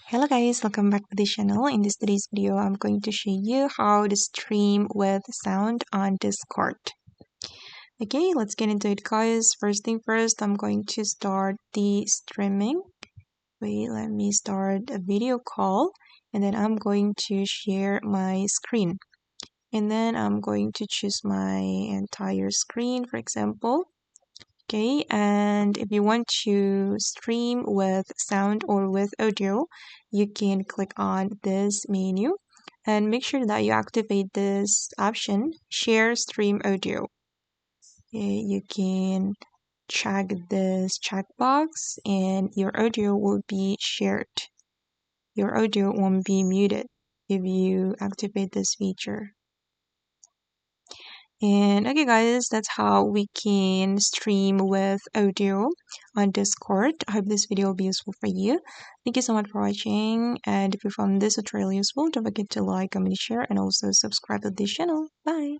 Hello guys, welcome back to the channel. In today's video, I'm going to show you how to stream with sound on Discord. Okay, let's get into it guys. First thing first, I'm going to start the streaming. Wait, let me start a video call and then I'm going to share my screen. And then I'm going to choose my entire screen, for example. Okay, and if you want to stream with sound or with audio, you can click on this menu and make sure that you activate this option, share stream audio. Okay, you can check this checkbox and your audio will be shared. Your audio won't be muted if you activate this feature. And okay guys, that's how we can stream with audio on Discord. I hope this video will be useful for you. Thank you so much for watching, and if you found this tutorial useful, don't forget to like, comment, share, and also subscribe to this channel. Bye!